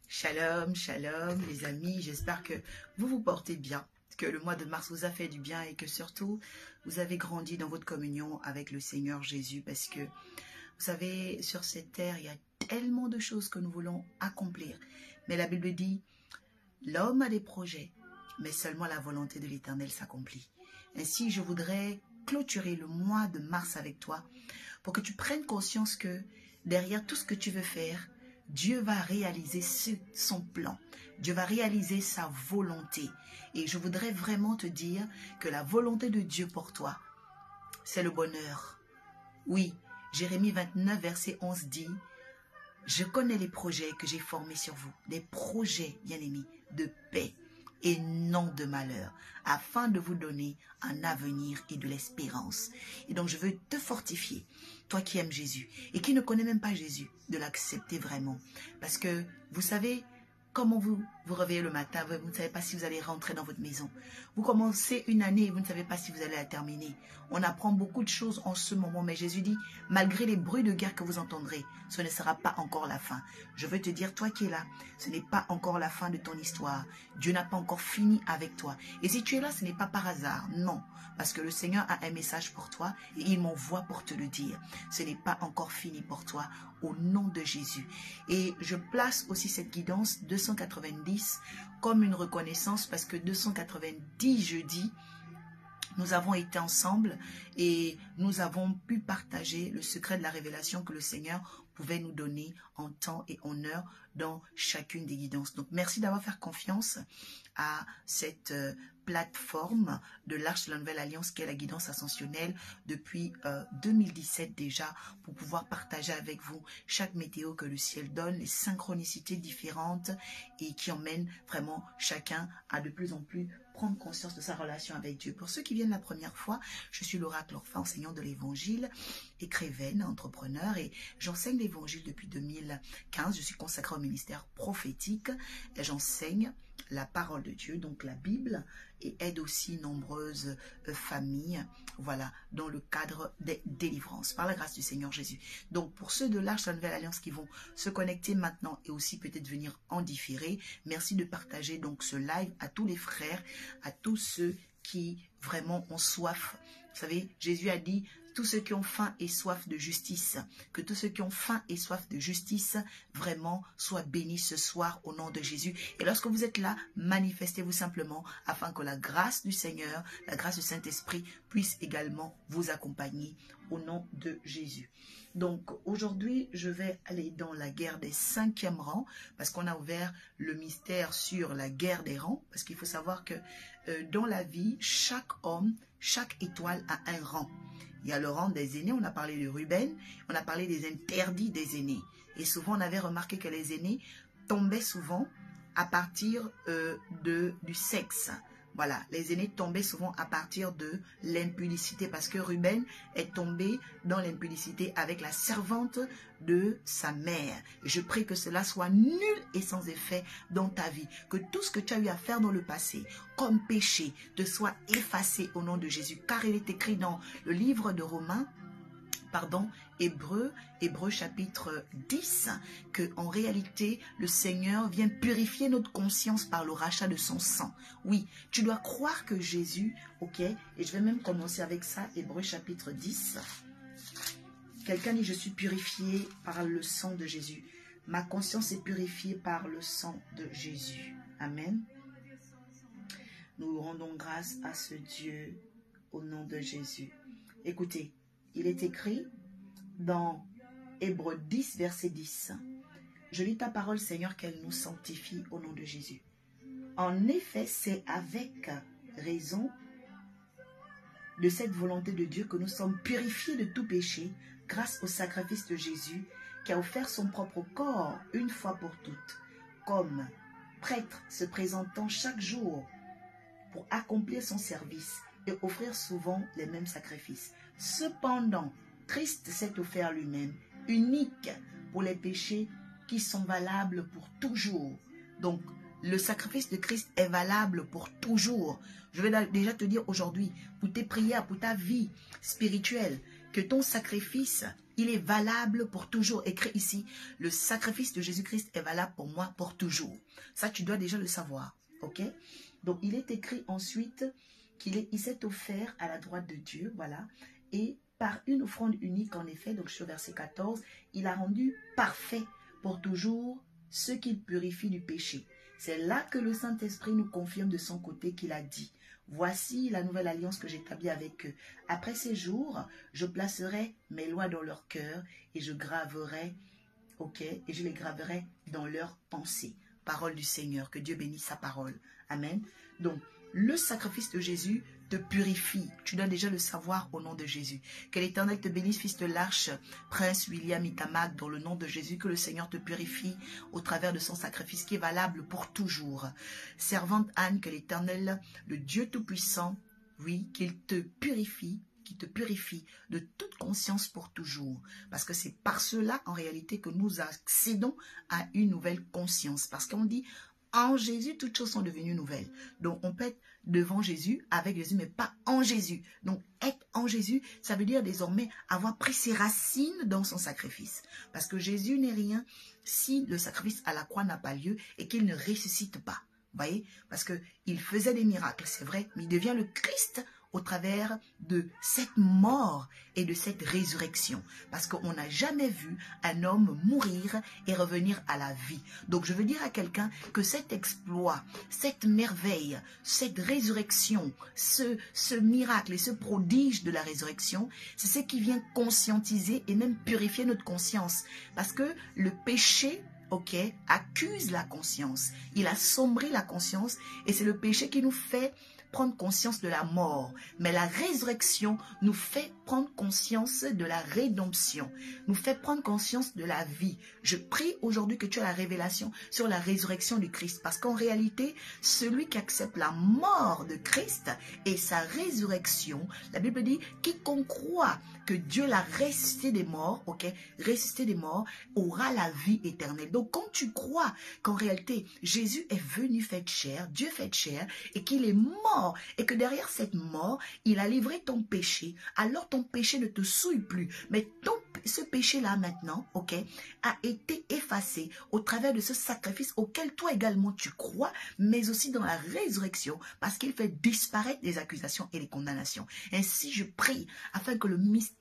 Shalom, shalom les amis, j'espère que vous vous portez bien, que le mois de mars vous a fait du bien et que surtout vous avez grandi dans votre communion avec le Seigneur Jésus parce que vous savez, sur cette terre, il y a tellement de choses que nous voulons accomplir. Mais la Bible dit, l'homme a des projets, mais seulement la volonté de l'Éternel s'accomplit. Ainsi, je voudrais clôturer le mois de mars avec toi pour que tu prennes conscience que derrière tout ce que tu veux faire, Dieu va réaliser son plan. Dieu va réaliser sa volonté. Et je voudrais vraiment te dire que la volonté de Dieu pour toi, c'est le bonheur. Oui, Jérémie 29, verset 11 dit, « Je connais les projets que j'ai formés sur vous, des projets, bien-aimés, de paix et non de malheur, afin de vous donner un avenir et de l'espérance. » Et donc, je veux te fortifier, toi qui aimes Jésus et qui ne connais même pas Jésus, de l'accepter vraiment. Parce que, vous savez, comment vous vous réveillez le matin, vous ne savez pas si vous allez rentrer dans votre maison. Vous commencez une année et vous ne savez pas si vous allez la terminer. On apprend beaucoup de choses en ce moment, mais Jésus dit, malgré les bruits de guerre que vous entendrez, ce ne sera pas encore la fin. Je veux te dire, toi qui es là, ce n'est pas encore la fin de ton histoire. Dieu n'a pas encore fini avec toi. Et si tu es là, ce n'est pas par hasard, non. Parce que le Seigneur a un message pour toi et il m'envoie pour te le dire. Ce n'est pas encore fini pour toi au nom de Jésus. Et je place aussi cette guidance 290 comme une reconnaissance parce que 290 jeudi, nous avons été ensemble et nous avons pu partager le secret de la révélation que le Seigneur pouvait nous donner en temps et en heure dans chacune des guidances. Donc, merci d'avoir fait confiance à cette plateforme de l'Arche de la Nouvelle Alliance qui est la guidance ascensionnelle depuis 2017 déjà pour pouvoir partager avec vous chaque météo que le ciel donne, les synchronicités différentes et qui emmènent vraiment chacun à de plus en plus prendre conscience de sa relation avec Dieu. Pour ceux qui viennent la première fois, je suis l'oracle Orpha, enseignant de l'évangile, écrivaine, entrepreneur et j'enseigne l'évangile depuis 2015. Je suis consacrée au ministère prophétique et j'enseigne la parole de Dieu, donc la Bible, et aide aussi nombreuses familles, voilà, dans le cadre des délivrances, par la grâce du Seigneur Jésus. Donc, pour ceux de l'Arche de la Nouvelle Alliance qui vont se connecter maintenant et aussi peut-être venir en différé, merci de partager donc ce live à tous les frères, à tous ceux qui vraiment ont soif. Vous savez, Jésus a dit, tous ceux qui ont faim et soif de justice, que tous ceux qui ont faim et soif de justice, vraiment, soient bénis ce soir au nom de Jésus. Et lorsque vous êtes là, manifestez-vous simplement afin que la grâce du Seigneur, la grâce du Saint-Esprit puisse également vous accompagner au nom de Jésus. Donc, aujourd'hui, je vais aller dans la guerre des 5e rangs, parce qu'on a ouvert le mystère sur la guerre des rangs, parce qu'il faut savoir que dans la vie, chaque homme, chaque étoile a un rang. Il y a le rang des aînés, on a parlé de Ruben, on a parlé des interdits des aînés. Et souvent, on avait remarqué que les aînés tombaient souvent à partir du sexe. Voilà, les aînés tombaient souvent à partir de l'impudicité parce que Ruben est tombé dans l'impudicité avec la servante de sa mère. Et je prie que cela soit nul et sans effet dans ta vie. Que tout ce que tu as eu à faire dans le passé, comme péché, te soit effacé au nom de Jésus. Car il est écrit dans le livre de Romains, Hébreux chapitre 10, que en réalité, le Seigneur vient purifier notre conscience par le rachat de son sang. Oui, tu dois croire que Jésus, ok, et je vais même commencer avec ça, Hébreux chapitre 10. Quelqu'un dit, je suis purifié par le sang de Jésus. Ma conscience est purifiée par le sang de Jésus. Amen. Nous rendons grâce à ce Dieu au nom de Jésus. Écoutez, il est écrit dans Hébreux 10, verset 10. Je lis ta parole, Seigneur, qu'elle nous sanctifie au nom de Jésus. En effet, c'est avec raison de cette volonté de Dieu que nous sommes purifiés de tout péché grâce au sacrifice de Jésus qui a offert son propre corps une fois pour toutes, comme prêtre se présentant chaque jour pour accomplir son service et offrir souvent les mêmes sacrifices. Cependant, Christ s'est offert lui-même, unique pour les péchés qui sont valables pour toujours. Donc, le sacrifice de Christ est valable pour toujours. Je vais déjà te dire aujourd'hui, pour tes prières, pour ta vie spirituelle, que ton sacrifice il est valable pour toujours. Écrit ici, le sacrifice de Jésus-Christ est valable pour moi pour toujours. Ça, tu dois déjà le savoir. Ok? Donc, il est écrit ensuite il s'est offert à la droite de Dieu, voilà, et par une offrande unique, en effet, donc je suis au verset 14, il a rendu parfait pour toujours ceux qu'il purifie du péché. C'est là que le Saint-Esprit nous confirme de son côté qu'il a dit, voici la nouvelle alliance que j'établis avec eux. Après ces jours, je placerai mes lois dans leur cœur et je graverai, ok, et je les graverai dans leurs pensées. Parole du Seigneur, que Dieu bénisse sa parole. Amen. Donc, le sacrifice de Jésus te purifie. Tu dois déjà le savoir au nom de Jésus. Que l'Éternel te bénisse, fils de l'Arche, Prince William Itamak, dans le nom de Jésus. Que le Seigneur te purifie au travers de son sacrifice qui est valable pour toujours. Servante Anne, que l'Éternel, le Dieu Tout-Puissant, oui, qu'il te purifie, de toute conscience pour toujours. Parce que c'est par cela, en réalité, que nous accédons à une nouvelle conscience. Parce qu'on dit, en Jésus, toutes choses sont devenues nouvelles. Donc, on peut être devant Jésus, avec Jésus, mais pas en Jésus. Donc, être en Jésus, ça veut dire désormais avoir pris ses racines dans son sacrifice. Parce que Jésus n'est rien si le sacrifice à la croix n'a pas lieu et qu'il ne ressuscite pas. Vous voyez? Parce qu'il faisait des miracles, c'est vrai, mais il devient le Christ au travers de cette mort et de cette résurrection. Parce qu'on n'a jamais vu un homme mourir et revenir à la vie. Donc je veux dire à quelqu'un que cet exploit, cette merveille, cette résurrection, ce miracle et ce prodige de la résurrection, c'est ce qui vient conscientiser et même purifier notre conscience. Parce que le péché, ok, accuse la conscience. Il assombrit la conscience et c'est le péché qui nous fait prendre conscience de la mort. Mais la résurrection nous fait prendre conscience de la rédemption, nous fait prendre conscience de la vie. Je prie aujourd'hui que tu aies la révélation sur la résurrection du Christ. Parce qu'en réalité, celui qui accepte la mort de Christ et sa résurrection, la Bible dit, quiconque croit que Dieu l'a ressuscité des morts, ok, ressuscité des morts, aura la vie éternelle. Donc quand tu crois qu'en réalité, Jésus est venu fait chair, Dieu fait chair, et qu'il est mort, et que derrière cette mort, il a livré ton péché, alors ton péché ne te souille plus. Mais ce péché-là maintenant, ok, a été effacé au travers de ce sacrifice auquel toi également tu crois, mais aussi dans la résurrection, parce qu'il fait disparaître les accusations et les condamnations. Ainsi, je prie afin que le mystère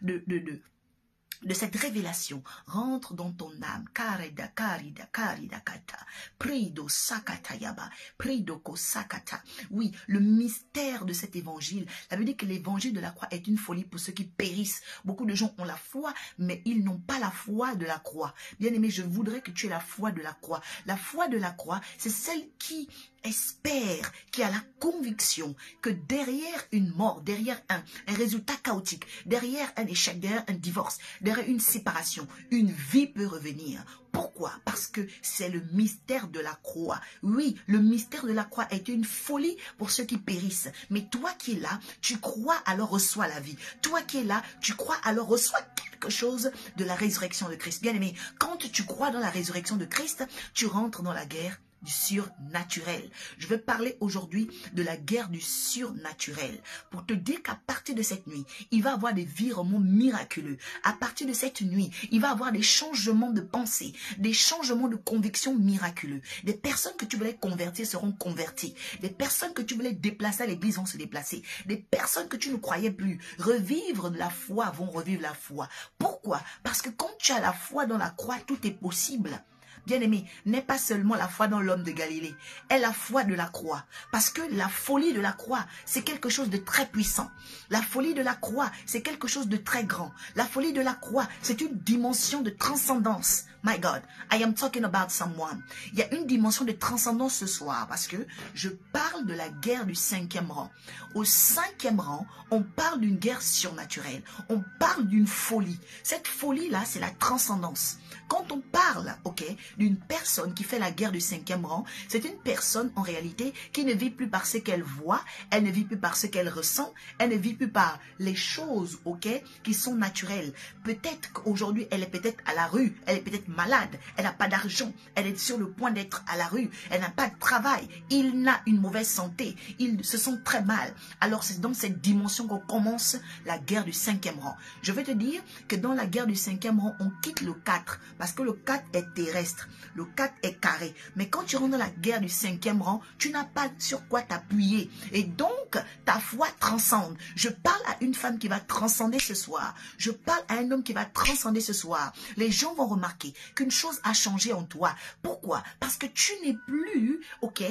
de cette révélation rentre dans ton âme. Karida, karida, karida, kata. Prido sakata yaba. Prido ko sakata. Oui, le mystère de cet évangile. Ça veut dire que l'évangile de la croix est une folie pour ceux qui périssent. Beaucoup de gens ont la foi, mais ils n'ont pas la foi de la croix. Bien aimé, je voudrais que tu aies la foi de la croix. La foi de la croix, c'est celle qui espère, qui a la conviction que derrière une mort, derrière un résultat chaotique, derrière un échec, derrière un divorce, derrière une séparation, une vie peut revenir. Pourquoi? Parce que c'est le mystère de la croix. Oui, le mystère de la croix est une folie pour ceux qui périssent. Mais toi qui es là, tu crois, alors reçois la vie. Toi qui es là, tu crois, alors reçois quelque chose de la résurrection de Christ. Bien aimé, quand tu crois dans la résurrection de Christ, tu rentres dans la guerre du surnaturel. Je vais parler aujourd'hui de la guerre du surnaturel pour te dire qu'à partir de cette nuit, il va y avoir des virements miraculeux. À partir de cette nuit, il va y avoir des changements de pensée, des changements de conviction miraculeux. Des personnes que tu voulais convertir seront converties. Des personnes que tu voulais déplacer à l'église vont se déplacer. Des personnes que tu ne croyais plus revivre la foi vont revivre la foi. Pourquoi? Parce que quand tu as la foi dans la croix, tout est possible. Bien-aimé, n'est pas seulement la foi dans l'homme de Galilée, est la foi de la croix. Parce que la folie de la croix, c'est quelque chose de très puissant. La folie de la croix, c'est quelque chose de très grand. La folie de la croix, c'est une dimension de transcendance. My God, I am talking about someone. Il y a une dimension de transcendance ce soir parce que je parle de la guerre du 5e rang. Au 5e rang, on parle d'une guerre surnaturelle. On parle d'une folie. Cette folie-là, c'est la transcendance. Quand on parle, ok, d'une personne qui fait la guerre du 5e rang. C'est une personne en réalité qui ne vit plus par ce qu'elle voit, elle ne vit plus par ce qu'elle ressent, elle ne vit plus par les choses, ok, qui sont naturelles. Peut-être qu'aujourd'hui, elle est peut-être à la rue, elle est peut-être malade, elle n'a pas d'argent, elle est sur le point d'être à la rue, elle n'a pas de travail, il n'a une mauvaise santé, ils se sentent très mal. Alors c'est dans cette dimension qu'on commence la guerre du 5e rang. Je vais te dire que dans la guerre du 5e rang, on quitte le 4 parce que le 4 est terrestre, le 4 est carré. Mais quand tu rentres dans la guerre du 5e rang, tu n'as pas sur quoi t'appuyer. Et donc, ta foi transcende. Je parle à une femme qui va transcender ce soir. Je parle à un homme qui va transcender ce soir. Les gens vont remarquer qu'une chose a changé en toi. Pourquoi? Parce que tu n'es plus, ok,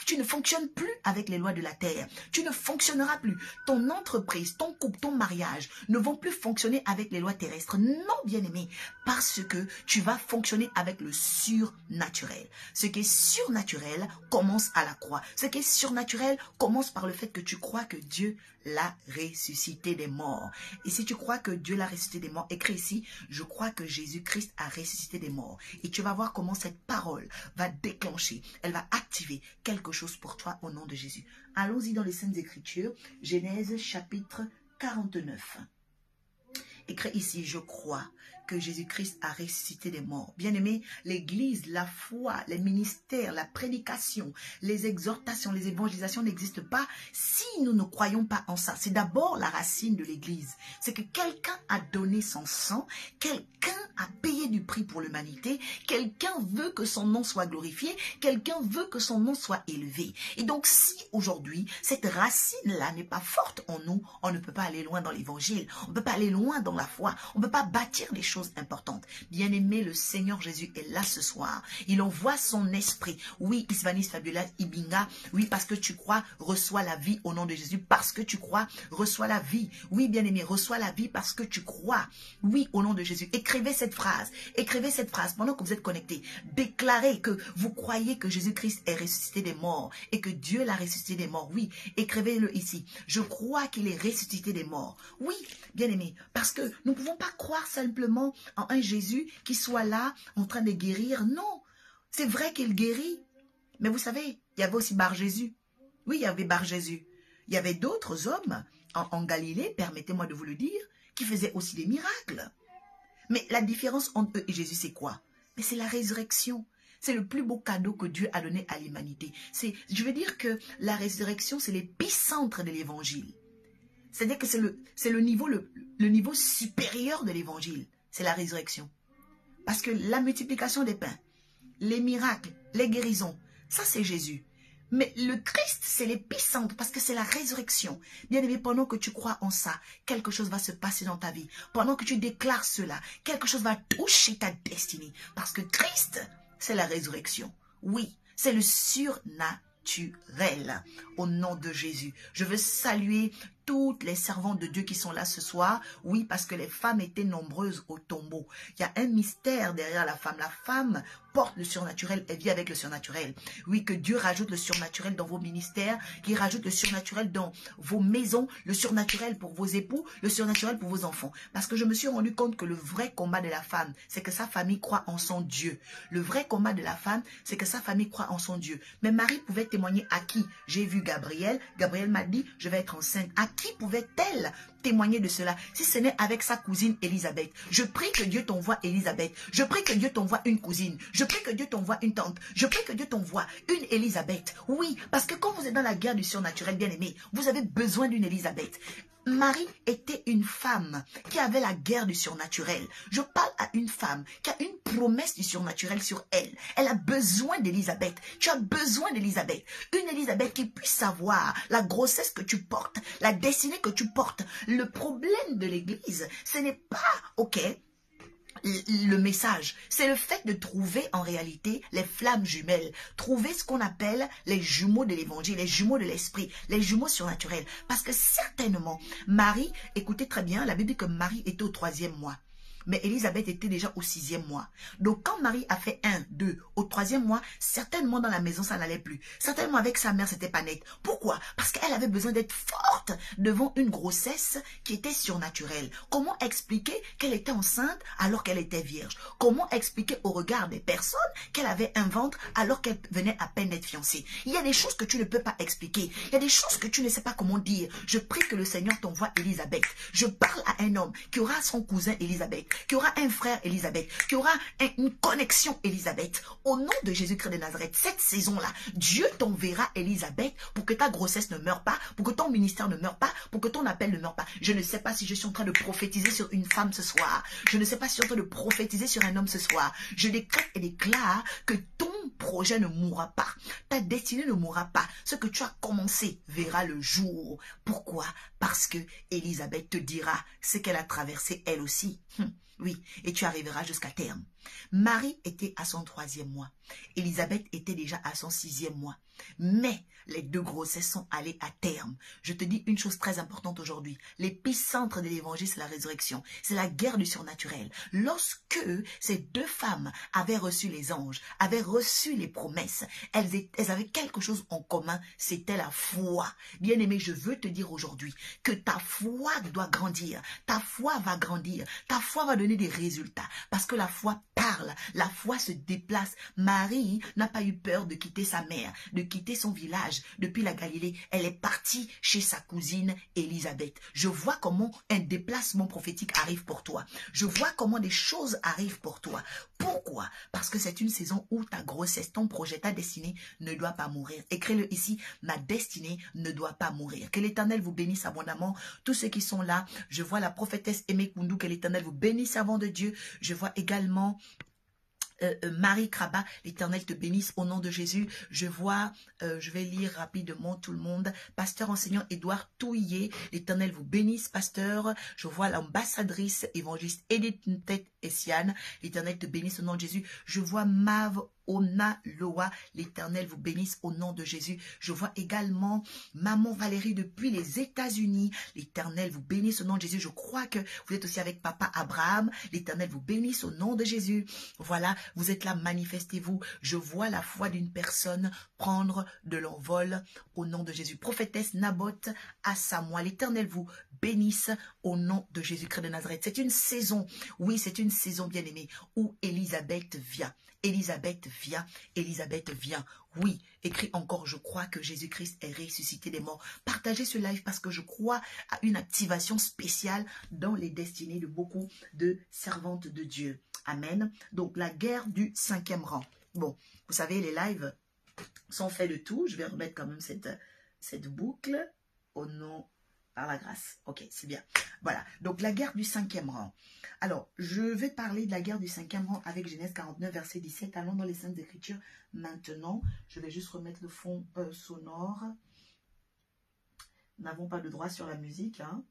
tu ne fonctionnes plus avec les lois de la terre. Tu ne fonctionneras plus. Ton entreprise, ton couple, ton mariage ne vont plus fonctionner avec les lois terrestres. Non, bien-aimé, parce que tu vas fonctionner avec le surnaturel. Ce qui est surnaturel commence à la croix. Ce qui est surnaturel commence par le fait que tu crois que Dieu l'a ressuscité des morts. Et si tu crois que Dieu l'a ressuscité des morts, écris ici, je crois que Jésus-Christ a ressuscité des morts. Et tu vas voir comment cette parole va déclencher, elle va activer quelque chose pour toi au nom de Jésus. Allons-y dans les Saintes Écritures, Genèse chapitre 49. Écrit ici, je crois que Jésus-Christ a ressuscité des morts. Bien-aimés, l'Église, la foi, les ministères, la prédication, les exhortations, les évangélisations n'existent pas si nous ne croyons pas en ça. C'est d'abord la racine de l'Église. C'est que quelqu'un a donné son sang, quelqu'un a payé du prix pour l'humanité, quelqu'un veut que son nom soit glorifié, quelqu'un veut que son nom soit élevé. Et donc, si aujourd'hui, cette racine-là n'est pas forte en nous, on ne peut pas aller loin dans l'Évangile, on ne peut pas aller loin dans la foi, on ne peut pas bâtir les choses importantes. Bien-aimé, le Seigneur Jésus est là ce soir. Il envoie son esprit. Oui, Isvanis Fabiola Ibinga, oui, parce que tu crois, reçois la vie au nom de Jésus. Parce que tu crois, reçois la vie. Oui, bien-aimé, reçois la vie parce que tu crois. Oui, au nom de Jésus. Écrivez cette phrase. Écrivez cette phrase pendant que vous êtes connectés. Déclarez que vous croyez que Jésus-Christ est ressuscité des morts et que Dieu l'a ressuscité des morts. Oui, écrivez-le ici. Je crois qu'il est ressuscité des morts. Oui, bien-aimé, parce que nous ne pouvons pas croire simplement en un Jésus qui soit là en train de guérir. Non, c'est vrai qu'il guérit. Mais vous savez, il y avait aussi Bar-Jésus. Oui, il y avait Bar-Jésus. Il y avait d'autres hommes en Galilée, permettez-moi de vous le dire, qui faisaient aussi des miracles. Mais la différence entre eux et Jésus, c'est quoi? Mais c'est la résurrection. C'est le plus beau cadeau que Dieu a donné à l'humanité. Je veux dire que la résurrection, c'est l'épicentre de l'évangile. C'est-à-dire que c'est le niveau supérieur de l'évangile. C'est la résurrection. Parce que la multiplication des pains, les miracles, les guérisons, ça c'est Jésus. Mais le Christ, c'est l'épicentre parce que c'est la résurrection. Bien aimé, pendant que tu crois en ça, quelque chose va se passer dans ta vie. Pendant que tu déclares cela, quelque chose va toucher ta destinée. Parce que Christ, c'est la résurrection. Oui, c'est le surnaturel. Au nom de Jésus, je veux saluer toutes les servantes de Dieu qui sont là ce soir. Oui, parce que les femmes étaient nombreuses au tombeau. Il y a un mystère derrière la femme. La femme porte le surnaturel et vit avec le surnaturel. Oui, que Dieu rajoute le surnaturel dans vos ministères, qu'il rajoute le surnaturel dans vos maisons, le surnaturel pour vos époux, le surnaturel pour vos enfants. Parce que je me suis rendu compte que le vrai combat de la femme, c'est que sa famille croit en son Dieu. Le vrai combat de la femme, c'est que sa famille croit en son Dieu. Mais Marie pouvait témoigner à qui? J'ai vu Gabriel. Gabriel m'a dit, je vais être enceinte. À qui pouvait-elle témoigner de cela si ce n'est avec sa cousine Élisabeth? Je prie que Dieu t'envoie Élisabeth. Je prie que Dieu t'envoie une cousine. Je prie que Dieu t'envoie une tante. Je prie que Dieu t'envoie une Élisabeth. Oui, parce que quand vous êtes dans la guerre du surnaturel, bien aimé, vous avez besoin d'une Élisabeth. Marie était une femme qui avait la guerre du surnaturel. Je parle à une femme qui a une promesse du surnaturel sur elle. Elle a besoin d'Élisabeth. Tu as besoin d'Élisabeth. Une Élisabeth qui puisse savoir la grossesse que tu portes, la destinée que tu portes. Le problème de l'Église, ce n'est pas, ok, le message, c'est le fait de trouver en réalité les flammes jumelles, trouver ce qu'on appelle les jumeaux de l'évangile, les jumeaux de l'esprit, les jumeaux surnaturels. Parce que certainement, Marie, écoutez très bien, la Bible dit que Marie était au 3e mois. mais Élisabeth était déjà au 6e mois. Donc quand Marie a fait 1, 2, au 3e mois, certainement dans la maison ça n'allait plus. Certainement avec sa mère c'était pas net. Pourquoi? Parce qu'elle avait besoin d'être forte devant une grossesse qui était surnaturelle. Comment expliquer qu'elle était enceinte alors qu'elle était vierge? Comment expliquer au regard des personnes qu'elle avait un ventre alors qu'elle venait à peine d'être fiancée? Il y a des choses que tu ne peux pas expliquer. Il y a des choses que tu ne sais pas comment dire. Je prie que le Seigneur t'envoie Élisabeth. Je parle à un homme qui aura son cousin Élisabeth, qui aura un frère Élisabeth, qui aura une connexion Élisabeth. Au nom de Jésus-Christ de Nazareth, cette saison-là, Dieu t'enverra Élisabeth pour que ta grossesse ne meure pas, pour que ton ministère ne meure pas, pour que ton appel ne meure pas. Je ne sais pas si je suis en train de prophétiser sur une femme ce soir. Je ne sais pas si je suis en train de prophétiser sur un homme ce soir. Je décrète et déclare que ton projet ne mourra pas. Ta destinée ne mourra pas. Ce que tu as commencé verra le jour. Pourquoi? Parce que Élisabeth te dira ce qu'elle a traversé elle aussi. Oui, et tu arriveras jusqu'à terme. Marie était à son 3e mois. Élisabeth était déjà à son 6e mois. Mais les deux grossesses sont allées à terme. Je te dis une chose très importante aujourd'hui. L'épicentre de l'évangile, c'est la résurrection. C'est la guerre du surnaturel. Lorsque ces deux femmes avaient reçu les anges, avaient reçu les promesses, elles avaient quelque chose en commun, c'était la foi. Bien-aimé, je veux te dire aujourd'hui que ta foi doit grandir. Ta foi va grandir. Ta foi va donner des résultats. Parce que la foi parle. La foi se déplace. Marie n'a pas eu peur de quitter sa mère, de quitter son village depuis la Galilée. Elle est partie chez sa cousine Élisabeth. Je vois comment un déplacement prophétique arrive pour toi. Je vois comment des choses arrivent pour toi. Pourquoi? Parce que c'est une saison où ta grossesse, ton projet, ta destinée ne doit pas mourir. Écris-le ici, ma destinée ne doit pas mourir. Que l'Éternel vous bénisse abondamment. Tous ceux qui sont là, je vois la prophétesse Aimée Koundou, que l'Éternel vous bénisse avant de Dieu. Je vois également Marie Kraba, l'Éternel te bénisse au nom de Jésus. Je vois, je vais lire rapidement tout le monde. Pasteur enseignant Édouard Touillet, l'Éternel vous bénisse, pasteur. Je vois l'ambassadrice évangéliste Edith Essiane, l'Éternel te bénisse au nom de Jésus. Je vois Mav Ona Loa, l'Éternel vous bénisse au nom de Jésus. Je vois également Maman Valérie depuis les États-Unis, l'Éternel vous bénisse au nom de Jésus. Je crois que vous êtes aussi avec Papa Abraham, l'Éternel vous bénisse au nom de Jésus. Voilà, vous êtes là, manifestez-vous. Je vois la foi d'une personne prendre de l'envol au nom de Jésus. Prophétesse Naboth à Samoa, l'Éternel vous bénisse au nom de Jésus-Christ de Nazareth. C'est une saison, oui, c'est une saison bien-aimée où Élisabeth vient. Élisabeth vient, Élisabeth vient. Oui, écris encore, je crois que Jésus-Christ est ressuscité des morts. Partagez ce live parce que je crois à une activation spéciale dans les destinées de beaucoup de servantes de Dieu. Amen. Donc, la guerre du 5e rang. Bon, vous savez, les lives sont faits de tout. Je vais remettre quand même cette boucle au nom, par la grâce. Ok, c'est bien. Voilà, donc la guerre du 5e rang. Alors, je vais parler de la guerre du 5e rang avec Genèse 49, verset 17. Allons dans les Saintes Écritures maintenant. Je vais juste remettre le fond sonore. Nous n'avons pas de droit sur la musique. Hein.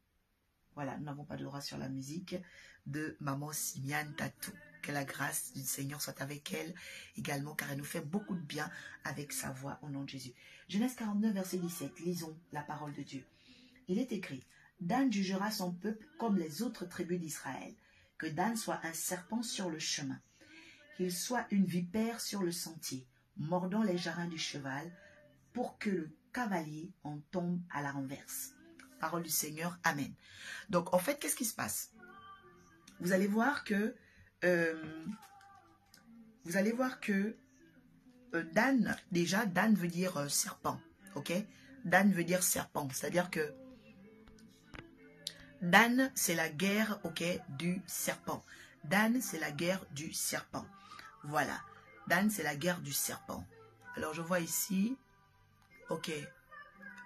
Voilà, nous n'avons pas de droit sur la musique de Maman Simiane Tatou. Que la grâce du Seigneur soit avec elle également, car elle nous fait beaucoup de bien avec sa voix au nom de Jésus. Genèse 49, verset 17. Lisons la parole de Dieu. Il est écrit, Dan jugera son peuple comme les autres tribus d'Israël. Que Dan soit un serpent sur le chemin, qu'il soit une vipère sur le sentier, mordant les jarrins du cheval, pour que le cavalier en tombe à la renverse. Parole du Seigneur, Amen. Donc, en fait, qu'est-ce qui se passe? Vous allez voir que Dan, déjà, Dan veut dire serpent, ok? Dan veut dire serpent, c'est-à-dire que Dan, c'est la guerre, ok, du serpent. Dan, c'est la guerre du serpent. Voilà. Dan, c'est la guerre du serpent. Alors, je vois ici, ok,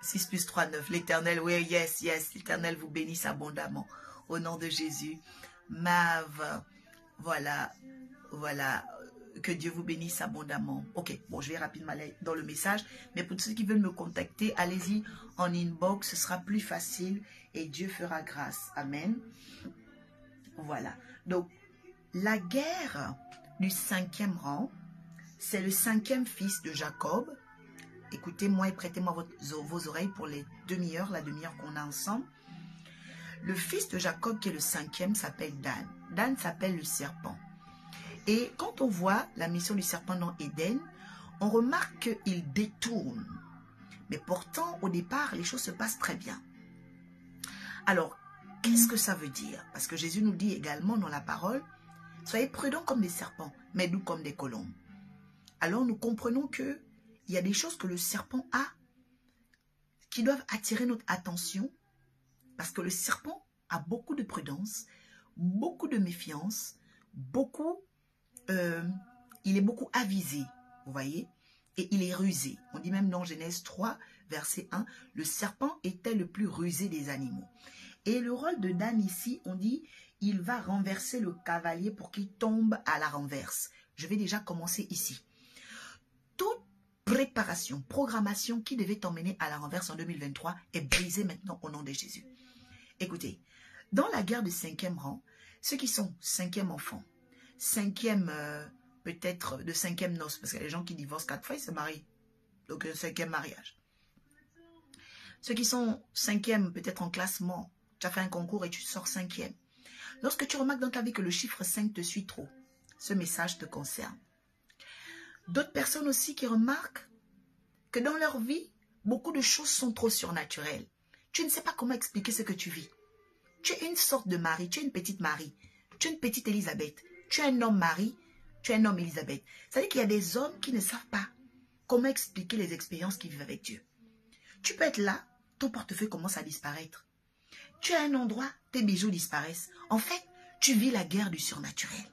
6 plus 3, 9. L'Éternel, oui, yes, l'Éternel vous bénisse abondamment. Au nom de Jésus. Mav, voilà, que Dieu vous bénisse abondamment. Ok, bon, je vais rapidement aller dans le message, mais pour ceux qui veulent me contacter, allez-y en inbox, ce sera plus facile et Dieu fera grâce. Amen. Voilà, donc la guerre du 5e rang, c'est le 5e fils de Jacob. Écoutez-moi et prêtez-moi vos oreilles pour les demi-heures, la demi-heure qu'on a ensemble. Le fils de Jacob qui est le 5e s'appelle Dan. Dan s'appelle le serpent. Et quand on voit la mission du serpent dans Éden, on remarque qu'il détourne. Mais pourtant, au départ, les choses se passent très bien. Alors, qu'est-ce que ça veut dire? Parce que Jésus nous dit également dans la parole, soyez prudents comme des serpents, mais doux comme des colombes. Alors, nous comprenons qu'il y a des choses que le serpent a qui doivent attirer notre attention parce que le serpent a beaucoup de prudence, beaucoup de méfiance, il est beaucoup avisé, vous voyez, et il est rusé. On dit même dans Genèse 3, verset 1, le serpent était le plus rusé des animaux. Et le rôle de Dan ici, on dit, il va renverser le cavalier pour qu'il tombe à la renverse. Je vais déjà commencer ici. Toute préparation, programmation qui devait t'emmener à la renverse en 2023 est brisée maintenant au nom de Jésus. Écoutez, dans la guerre de 5e rang, ceux qui sont 5e enfant, 5e peut-être de 5e noce, parce qu'il y a des gens qui divorcent 4 fois, ils se marient. Donc 5e mariage. Ceux qui sont 5e peut-être en classement, tu as fait un concours et tu sors 5e. Lorsque tu remarques dans ta vie que le chiffre 5 te suit trop, ce message te concerne. D'autres personnes aussi qui remarquent que dans leur vie, beaucoup de choses sont trop surnaturelles. Tu ne sais pas comment expliquer ce que tu vis. Tu es une sorte de Marie, tu es une petite Marie, tu es une petite Élisabeth, tu es un homme Marie, tu es un homme Élisabeth. C'est-à-dire qu'il y a des hommes qui ne savent pas comment expliquer les expériences qu'ils vivent avec Dieu. Tu peux être là, ton portefeuille commence à disparaître. Tu es à un endroit, tes bijoux disparaissent. En fait, tu vis la guerre du surnaturel.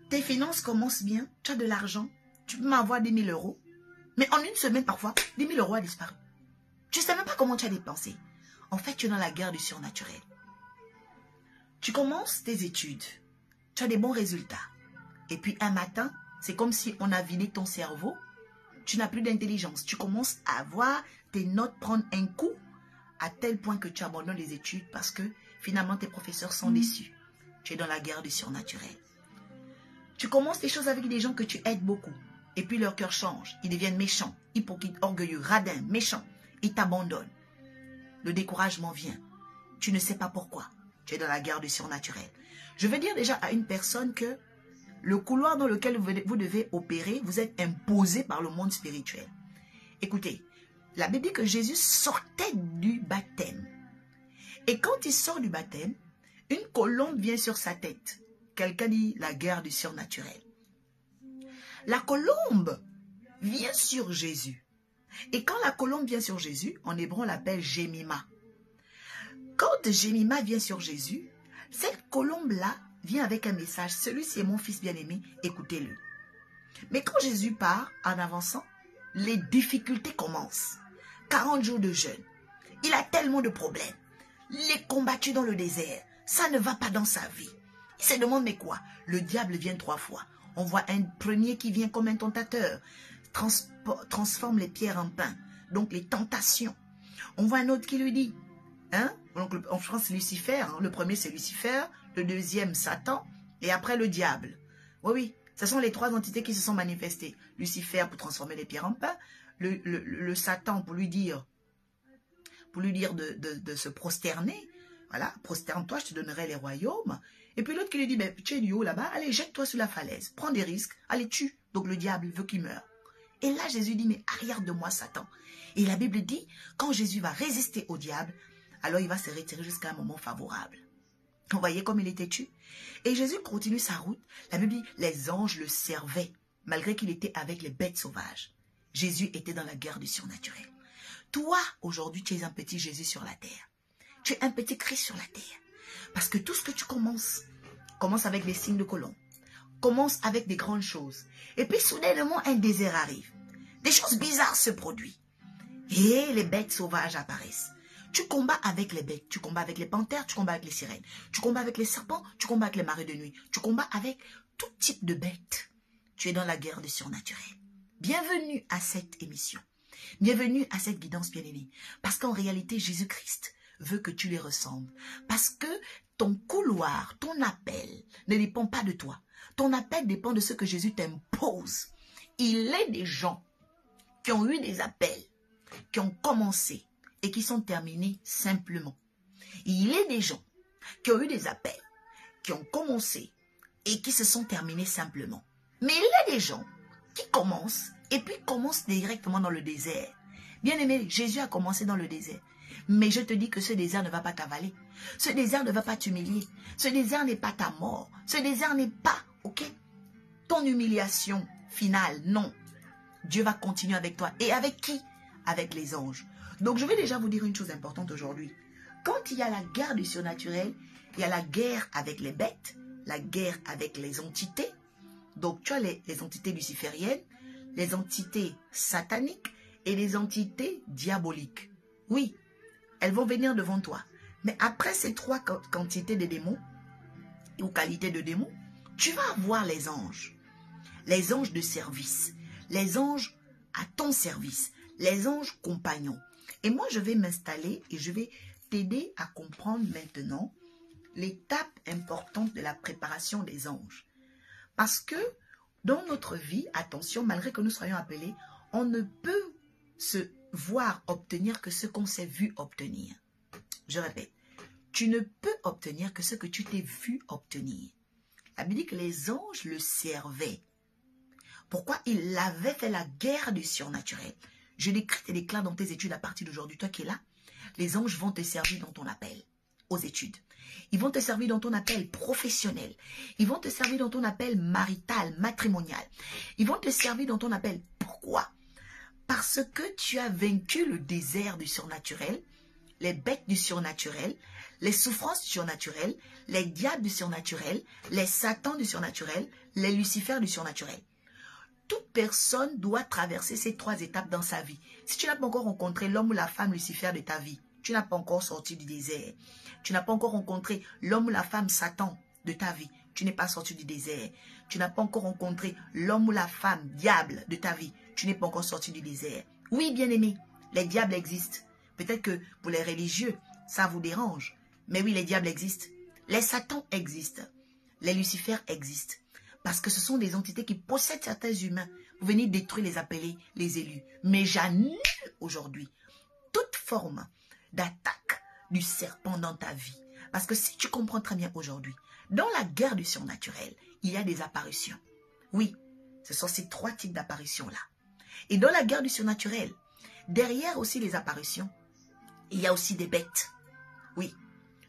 Tes finances commencent bien, tu as de l'argent, tu peux m'avoir 10 000 euros. Mais en une semaine, parfois, 10 000 euros a disparu. Tu ne sais même pas comment tu as dépensé. En fait, tu es dans la guerre du surnaturel. Tu commences tes études, tu as des bons résultats. Et puis un matin, c'est comme si on a vidé ton cerveau. Tu n'as plus d'intelligence. Tu commences à voir tes notes prendre un coup à tel point que tu abandonnes les études parce que finalement tes professeurs sont déçus. Tu es dans la guerre du surnaturel. Tu commences des choses avec des gens que tu aides beaucoup. Et puis leur cœur change. Ils deviennent méchants, hypocrites, orgueilleux, radins, méchants. Ils t'abandonnent. Le découragement vient. Tu ne sais pas pourquoi. Tu es dans la guerre du surnaturel. Je veux dire déjà à une personne que le couloir dans lequel vous devez opérer, vous êtes imposé par le monde spirituel. Écoutez, la Bible dit que Jésus sortait du baptême. Et quand il sort du baptême, une colombe vient sur sa tête. Quelqu'un dit la guerre du surnaturel. La colombe vient sur Jésus. Et quand la colombe vient sur Jésus, en hébreu on l'appelle Jémima. Quand Jémima vient sur Jésus, cette colombe-là vient avec un message. Celui-ci est mon fils bien-aimé, écoutez-le. Mais quand Jésus part, en avançant, les difficultés commencent. 40 jours de jeûne. Il a tellement de problèmes. Il est combattu dans le désert. Ça ne va pas dans sa vie. Il se demande mais quoi? Le diable vient 3 fois. On voit un premier qui vient comme un tentateur. Transforme les pierres en pain. Donc les tentations. On voit un autre qui lui dit, hein? Donc en France Lucifer, hein? Le premier c'est Lucifer, le deuxième Satan et après le diable. Oui, oui, ce sont les 3 entités qui se sont manifestées. Lucifer pour transformer les pierres en pain, le Satan pour lui dire de se prosterner. Voilà, prosterne-toi, je te donnerai les royaumes. Et puis l'autre qui lui dit, ben, tu es du haut là-bas, allez, jette-toi sur la falaise, prends des risques, allez, tue. Donc le diable veut qu'il meure. Et là, Jésus dit, mais arrière de moi, Satan. Et la Bible dit, quand Jésus va résister au diable, alors il va se retirer jusqu'à un moment favorable. Vous voyez comme il était tué. Et Jésus continue sa route. La Bible dit, les anges le servaient, malgré qu'il était avec les bêtes sauvages. Jésus était dans la guerre du surnaturel. Toi, aujourd'hui, tu es un petit Jésus sur la terre. Tu es un petit Christ sur la terre. Parce que tout ce que tu commence avec des signes de colombe, commence avec des grandes choses. Et puis soudainement, un désert arrive. Des choses bizarres se produisent. Et les bêtes sauvages apparaissent. Tu combats avec les bêtes, tu combats avec les panthères, tu combats avec les sirènes, tu combats avec les serpents, tu combats avec les marées de nuit, tu combats avec tout type de bêtes. Tu es dans la guerre du surnaturel. Bienvenue à cette émission. Bienvenue à cette guidance bien-aimée. Parce qu'en réalité, Jésus-Christ veut que tu les ressembles. Parce que ton couloir, ton appel ne dépend pas de toi. Ton appel dépend de ce que Jésus t'impose. Il est des gens qui ont eu des appels, qui ont commencé et qui sont terminés simplement. Il est des gens qui ont eu des appels, qui ont commencé et qui se sont terminés simplement. Mais il y a des gens qui commencent et puis commencent directement dans le désert. Bien aimé, Jésus a commencé dans le désert. Mais je te dis que ce désert ne va pas t'avaler. Ce désert ne va pas t'humilier. Ce désert n'est pas ta mort. Ce désert n'est pas, ok, ton humiliation finale. Non. Dieu va continuer avec toi. Et avec qui? Avec les anges. Donc je vais déjà vous dire une chose importante aujourd'hui. Quand il y a la guerre du surnaturel, il y a la guerre avec les bêtes, la guerre avec les entités. Donc tu as les entités lucifériennes, les entités sataniques et les entités diaboliques. Oui, elles vont venir devant toi. Mais après ces trois quantités de démons, ou qualités de démons, tu vas avoir les anges de service, les anges à ton service, les anges compagnons. Et moi, je vais m'installer et je vais t'aider à comprendre maintenant l'étape importante de la préparation des anges. Parce que dans notre vie, attention, malgré que nous soyons appelés, on ne peut se voir obtenir que ce qu'on s'est vu obtenir. Je répète, tu ne peux obtenir que ce que tu t'es vu obtenir. La Bible dit que les anges le servaient. Pourquoi il avait fait la guerre du surnaturel? Je décris et déclare dans tes études à partir d'aujourd'hui, toi qui es là, les anges vont te servir dans ton appel aux études. Ils vont te servir dans ton appel professionnel. Ils vont te servir dans ton appel marital, matrimonial. Ils vont te servir dans ton appel. Pourquoi? Parce que tu as vaincu le désert du surnaturel, les bêtes du surnaturel, les souffrances du surnaturel, les diables du surnaturel, les satans du surnaturel, les lucifères du surnaturel. Toute personne doit traverser ces trois étapes dans sa vie. Si tu n'as pas encore rencontré l'homme ou la femme Lucifer de ta vie, tu n'as pas encore sorti du désert. Tu n'as pas encore rencontré l'homme ou la femme Satan de ta vie. Tu n'es pas sorti du désert. Tu n'as pas encore rencontré l'homme ou la femme diable de ta vie. Tu n'es pas encore sorti du désert. Oui, bien-aimé, les diables existent. Peut-être que pour les religieux, ça vous dérange. Mais oui, les diables existent. Les satans existent. Les lucifères existent. Parce que ce sont des entités qui possèdent certains humains. Vous venez détruire les appelés, les élus. Mais j'annule aujourd'hui toute forme d'attaque du serpent dans ta vie. Parce que si tu comprends très bien aujourd'hui, dans la guerre du surnaturel, il y a des apparitions. Oui, ce sont ces trois types d'apparitions-là. Et dans la guerre du surnaturel, derrière aussi les apparitions, il y a aussi des bêtes. Oui,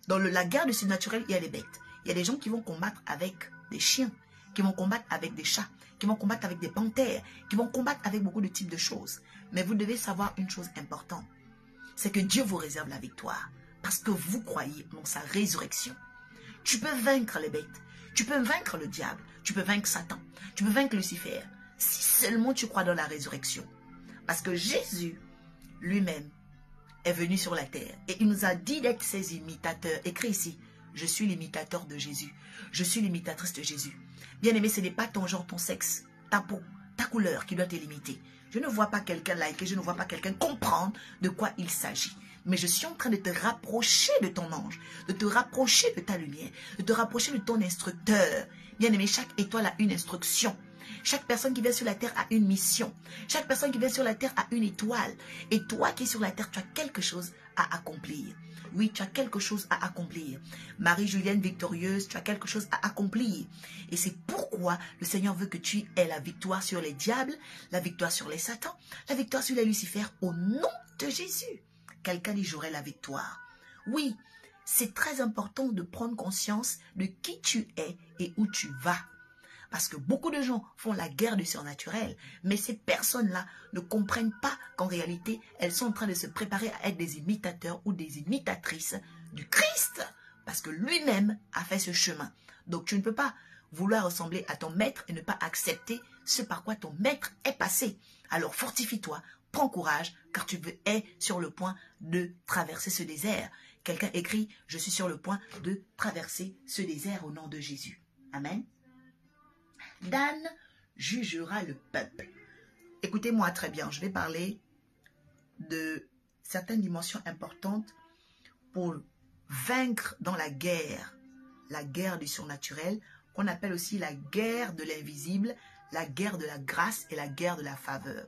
dans la guerre du surnaturel, il y a des bêtes. Il y a des gens qui vont combattre avec des chiens, qui vont combattre avec des chats, qui vont combattre avec des panthères, qui vont combattre avec beaucoup de types de choses. Mais vous devez savoir une chose importante, c'est que Dieu vous réserve la victoire parce que vous croyez en sa résurrection. Tu peux vaincre les bêtes, tu peux vaincre le diable, tu peux vaincre Satan, tu peux vaincre Lucifer, si seulement tu crois dans la résurrection. Parce que Jésus lui-même est venu sur la terre et il nous a dit d'être ses imitateurs. Écrit ici, je suis l'imitateur de Jésus, je suis l'imitatrice de Jésus. Bien-aimé, ce n'est pas ton genre, ton sexe, ta peau, ta couleur qui doit te limiter. Je ne vois pas quelqu'un liker, je ne vois pas quelqu'un comprendre de quoi il s'agit. Mais je suis en train de te rapprocher de ton ange, de te rapprocher de ta lumière, de te rapprocher de ton instructeur. Bien-aimé, chaque étoile a une instruction. Chaque personne qui vient sur la terre a une mission. Chaque personne qui vient sur la terre a une étoile. Et toi qui es sur la terre, tu as quelque chose à accomplir. Oui, tu as quelque chose à accomplir. Marie-Julienne victorieuse, tu as quelque chose à accomplir. Et c'est pourquoi le Seigneur veut que tu aies la victoire sur les diables, la victoire sur les satans, la victoire sur les lucifères au nom de Jésus. Quelqu'un dit, j'aurai la victoire. Oui, c'est très important de prendre conscience de qui tu es et où tu vas. Parce que beaucoup de gens font la guerre du surnaturel, mais ces personnes-là ne comprennent pas qu'en réalité, elles sont en train de se préparer à être des imitateurs ou des imitatrices du Christ. Parce que lui-même a fait ce chemin. Donc tu ne peux pas vouloir ressembler à ton maître et ne pas accepter ce par quoi ton maître est passé. Alors fortifie-toi, prends courage, car tu es sur le point de traverser ce désert. Quelqu'un écrit, je suis sur le point de traverser ce désert au nom de Jésus. Amen. Dan jugera le peuple. Écoutez-moi très bien, je vais parler de certaines dimensions importantes pour vaincre dans la guerre du surnaturel, qu'on appelle aussi la guerre de l'invisible, la guerre de la grâce et la guerre de la faveur.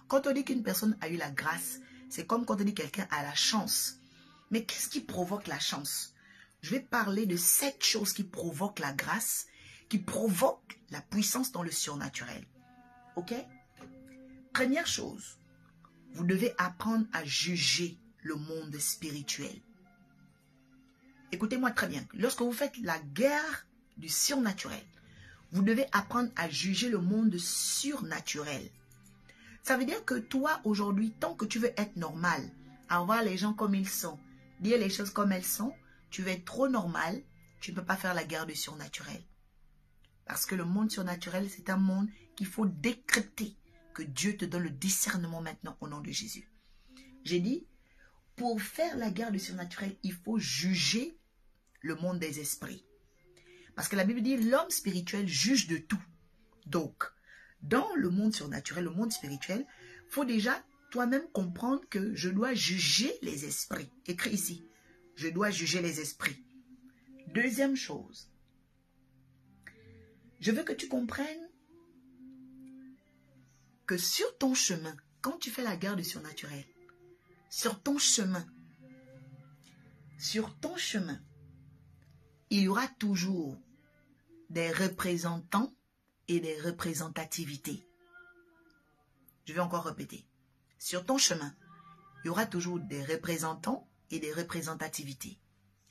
Quand on dit qu'une personne a eu la grâce, c'est comme quand on dit que quelqu'un a la chance. Mais qu'est-ce qui provoque la chance? je vais parler de 7 choses qui provoquent la grâce, qui provoquent la puissance dans le surnaturel. Ok? Première chose, vous devez apprendre à juger le monde spirituel. Écoutez-moi très bien. Lorsque vous faites la guerre du surnaturel, vous devez apprendre à juger le monde surnaturel. Ça veut dire que toi, aujourd'hui, tant que tu veux être normal, avoir les gens comme ils sont, dire les choses comme elles sont, tu veux être trop normal, tu ne peux pas faire la guerre du surnaturel. Parce que le monde surnaturel, c'est un monde qu'il faut décrypter. Que Dieu te donne le discernement maintenant au nom de Jésus. J'ai dit, pour faire la guerre du surnaturel, il faut juger le monde des esprits. Parce que la Bible dit, l'homme spirituel juge de tout. Donc, dans le monde surnaturel, le monde spirituel, il faut déjà toi-même comprendre que je dois juger les esprits. Écrit ici, je dois juger les esprits. Deuxième chose, je veux que tu comprennes que sur ton chemin, quand tu fais la guerre du surnaturel, sur ton chemin, il y aura toujours des représentants et des représentativités. Je vais encore répéter. Sur ton chemin, il y aura toujours des représentants et des représentativités.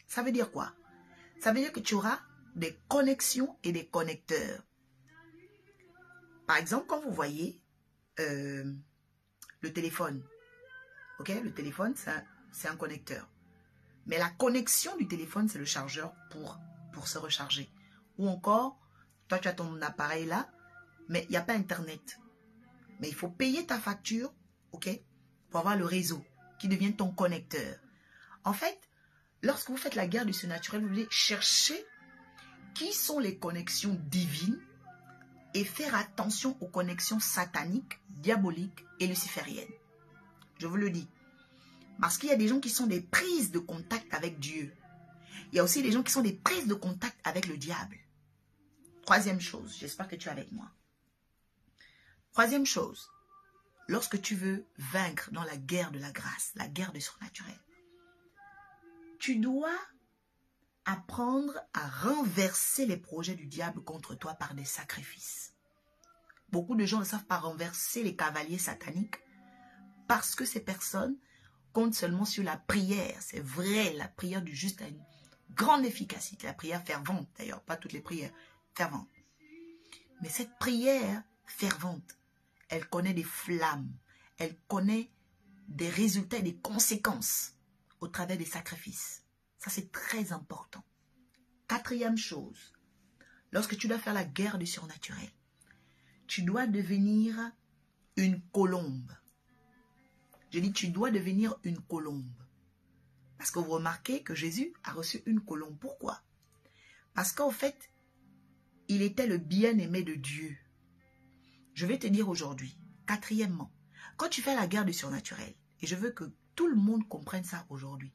Ça veut dire quoi? Ça veut dire que tu auras des connexions et des connecteurs. Par exemple, quand vous voyez le téléphone, ok, le téléphone, c'est un connecteur. Mais la connexion du téléphone, c'est le chargeur pour se recharger. Ou encore, toi, tu as ton appareil là, mais il n'y a pas Internet. Mais il faut payer ta facture, ok, pour avoir le réseau qui devient ton connecteur. En fait, lorsque vous faites la guerre du surnaturel, vous devez chercher qui sont les connexions divines et faire attention aux connexions sataniques, diaboliques et lucifériennes. Je vous le dis. Parce qu'il y a des gens qui sont des prises de contact avec Dieu. Il y a aussi des gens qui sont des prises de contact avec le diable. Troisième chose, j'espère que tu es avec moi. Troisième chose, lorsque tu veux vaincre dans la guerre de la grâce, la guerre du surnaturel, tu dois apprendre à renverser les projets du diable contre toi par des sacrifices. Beaucoup de gens ne savent pas renverser les cavaliers sataniques parce que ces personnes comptent seulement sur la prière. C'est vrai, la prière du juste a une grande efficacité. La prière fervente, d'ailleurs, pas toutes les prières ferventes. Mais cette prière fervente, elle connaît des flammes. Elle connaît des résultats et des conséquences au travers des sacrifices. Ça, c'est très important. Quatrième chose, lorsque tu dois faire la guerre du surnaturel, tu dois devenir une colombe. Je dis, tu dois devenir une colombe. Parce que vous remarquez que Jésus a reçu une colombe. Pourquoi? Parce qu'en fait, il était le bien-aimé de Dieu. Je vais te dire aujourd'hui, quatrièmement, quand tu fais la guerre du surnaturel, et je veux que tout le monde comprenne ça aujourd'hui,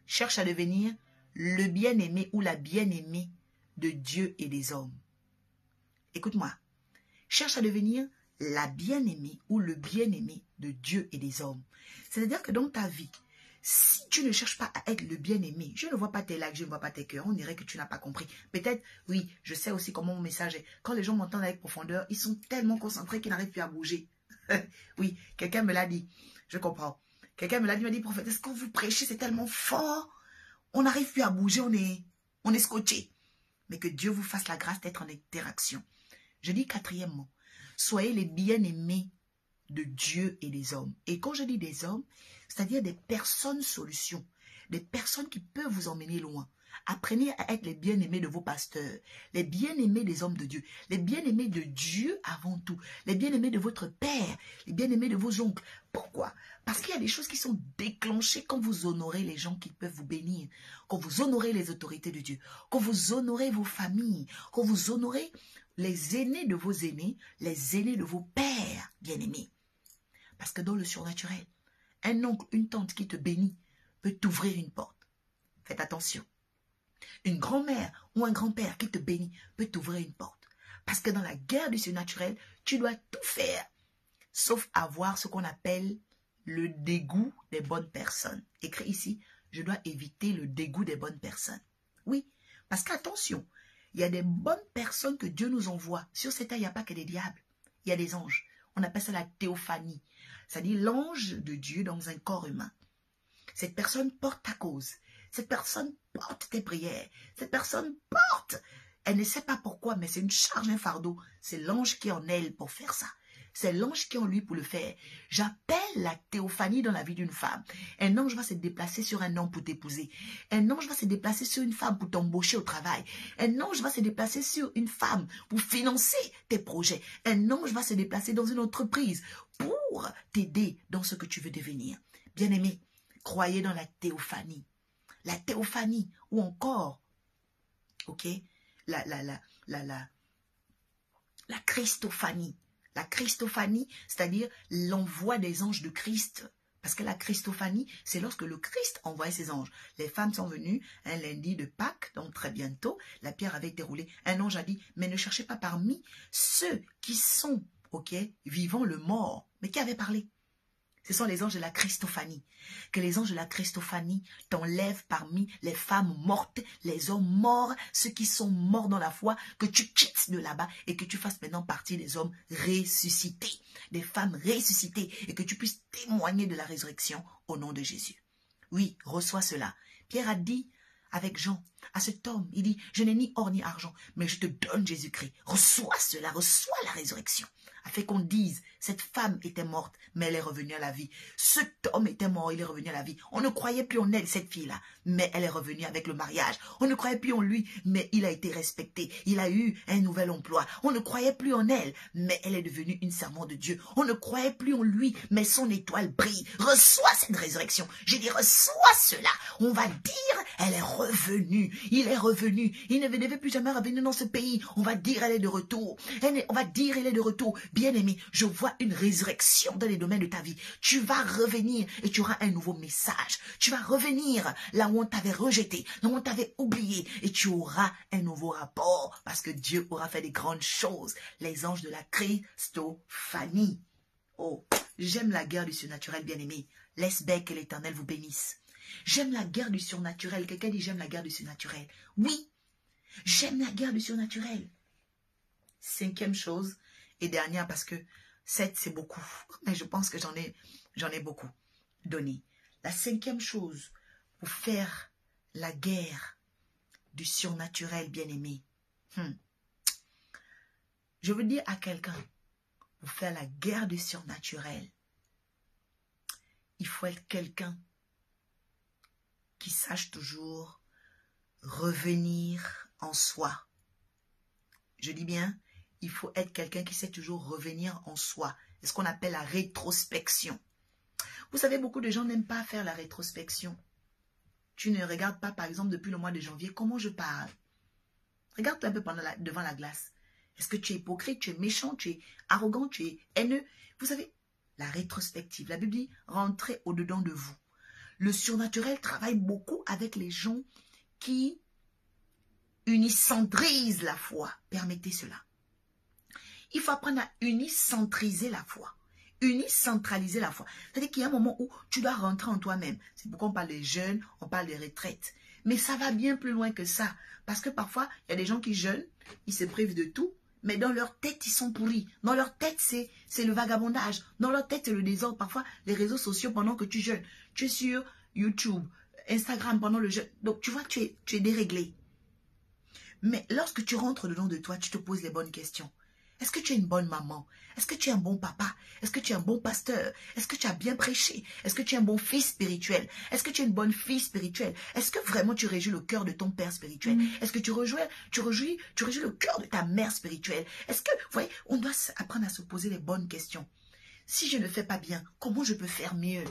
cherche à devenir le bien-aimé ou la bien-aimée de Dieu et des hommes. Écoute-moi, cherche à devenir la bien-aimée ou le bien-aimé de Dieu et des hommes. C'est-à-dire que dans ta vie, si tu ne cherches pas à être le bien-aimé, je ne vois pas tes likes, je ne vois pas tes cœurs, on dirait que tu n'as pas compris. Peut-être, oui, je sais aussi comment mon message est. Quand les gens m'entendent avec profondeur, ils sont tellement concentrés qu'ils n'arrivent plus à bouger. Oui, quelqu'un me l'a dit, je comprends. Quelqu'un me l'a dit, il m'a dit, prophète, est-ce que vous prêchez, c'est tellement fort, on n'arrive plus à bouger, on est scotché. Mais que Dieu vous fasse la grâce d'être en interaction. Je dis quatrièmement, soyez les bien-aimés de Dieu et des hommes. Et quand je dis des hommes, c'est-à-dire des personnes solutions, des personnes qui peuvent vous emmener loin. Apprenez à être les bien-aimés de vos pasteurs, les bien-aimés des hommes de Dieu, les bien-aimés de Dieu avant tout, les bien-aimés de votre père, les bien-aimés de vos oncles. Pourquoi? Parce qu'il y a des choses qui sont déclenchées quand vous honorez les gens qui peuvent vous bénir, quand vous honorez les autorités de Dieu, quand vous honorez vos familles, quand vous honorez les aînés de vos aînés, les aînés de vos pères bien-aimés. Parce que dans le surnaturel, un oncle, une tante qui te bénit peut t'ouvrir une porte. Faites attention. Une grand-mère ou un grand-père qui te bénit peut t'ouvrir une porte. Parce que dans la guerre du surnaturel, tu dois tout faire, sauf avoir ce qu'on appelle le dégoût des bonnes personnes. Écrit ici, je dois éviter le dégoût des bonnes personnes. Oui, parce qu'attention, il y a des bonnes personnes que Dieu nous envoie. Sur cette terre, il n'y a pas que des diables. Il y a des anges. On appelle ça la théophanie. C'est-à-dire l'ange de Dieu dans un corps humain. Cette personne porte ta cause. Cette personne porte tes prières. Cette personne porte. Elle ne sait pas pourquoi, mais c'est une charge, un fardeau. C'est l'ange qui est en elle pour faire ça. C'est l'ange qui est en lui pour le faire. J'appelle la théophanie dans la vie d'une femme. Un ange va se déplacer sur un homme pour t'épouser. Un ange va se déplacer sur une femme pour t'embaucher au travail. Un ange va se déplacer sur une femme pour financer tes projets. Un ange va se déplacer dans une entreprise pour t'aider dans ce que tu veux devenir. Bien-aimé, croyez dans la théophanie. La théophanie ou encore, ok, la christophanie. La christophanie, c'est-à-dire l'envoi des anges de Christ. Parce que la christophanie, c'est lorsque le Christ envoie ses anges. Les femmes sont venues un lundi de Pâques, donc très bientôt, la pierre avait été roulée. Un ange a dit, mais ne cherchez pas parmi ceux qui sont, ok, vivants le mort. Mais qui avait parlé? Ce sont les anges de la christophanie. Que les anges de la christophanie t'enlèvent parmi les femmes mortes, les hommes morts, ceux qui sont morts dans la foi, que tu quittes de là-bas et que tu fasses maintenant partie des hommes ressuscités, des femmes ressuscitées et que tu puisses témoigner de la résurrection au nom de Jésus. Oui, reçois cela. Pierre a dit avec Jean, à cet homme, il dit, je n'ai ni or ni argent, mais je te donne Jésus-Christ. Reçois cela, reçois la résurrection. Afin qu'on dise, cette femme était morte, mais elle est revenue à la vie. Cet homme était mort, il est revenu à la vie. On ne croyait plus en elle, cette fille-là, mais elle est revenue avec le mariage. On ne croyait plus en lui, mais il a été respecté. Il a eu un nouvel emploi. On ne croyait plus en elle, mais elle est devenue une servante de Dieu. On ne croyait plus en lui, mais son étoile brille. Reçois cette résurrection. J'ai dit, reçois cela. On va dire, elle est revenue. Il est revenu. Il ne devait plus jamais revenir dans ce pays. On va dire, elle est de retour. On va dire, elle est de retour. Bien-aimé, je vois une résurrection dans les domaines de ta vie. Tu vas revenir et tu auras un nouveau message. Tu vas revenir là où on t'avait rejeté, là où on t'avait oublié et tu auras un nouveau rapport parce que Dieu aura fait des grandes choses. Les anges de la christophanie. Oh, j'aime la guerre du surnaturel, bien-aimé. Laisse bien que l'Éternel vous bénisse. J'aime la guerre du surnaturel. Quelqu'un dit j'aime la guerre du surnaturel. Oui, j'aime la guerre du surnaturel. Cinquième chose et dernière parce que 7 c'est beaucoup. Mais je pense que j'en ai beaucoup donné. La cinquième chose pour faire la guerre du surnaturel, bien-aimé. Je veux dire à quelqu'un, pour faire la guerre du surnaturel, il faut être quelqu'un qui sache toujours revenir en soi. Je dis bien, il faut être quelqu'un qui sait toujours revenir en soi. C'est ce qu'on appelle la rétrospection. Vous savez, beaucoup de gens n'aiment pas faire la rétrospection. Tu ne regardes pas, par exemple, depuis le mois de janvier, comment je parle. Regarde-toi un peu devant la glace. Est-ce que tu es hypocrite, tu es méchant, tu es arrogant, tu es haineux? Vous savez, la rétrospective, la Bible dit, rentrez au-dedans de vous. Le surnaturel travaille beaucoup avec les gens qui unicentrisent la foi. Permettez cela. Il faut apprendre à unicentriser la foi. Unicentraliser la foi. C'est-à-dire qu'il y a un moment où tu dois rentrer en toi-même. C'est pourquoi on parle des jeûnes, on parle des retraites. Mais ça va bien plus loin que ça. Parce que parfois, il y a des gens qui jeûnent, ils se privent de tout, mais dans leur tête, ils sont pourris. Dans leur tête, c'est le vagabondage. Dans leur tête, c'est le désordre. Parfois, les réseaux sociaux, pendant que tu jeûnes, tu es sur YouTube, Instagram pendant le jeûne. Donc, tu vois, tu es déréglé. Mais lorsque tu rentres dedans de toi, tu te poses les bonnes questions. Est-ce que tu es une bonne maman? Est-ce que tu es un bon papa? Est-ce que tu es un bon pasteur? Est-ce que tu as bien prêché? Est-ce que tu es un bon fils spirituel? Est-ce que tu es une bonne fille spirituelle? Est-ce que vraiment tu réjouis le cœur de ton père spirituel? Est-ce que tu réjouis le cœur de ta mère spirituelle? Est-ce que, vous voyez, on doit apprendre à se poser les bonnes questions. Si je ne fais pas bien, comment je peux faire mieux?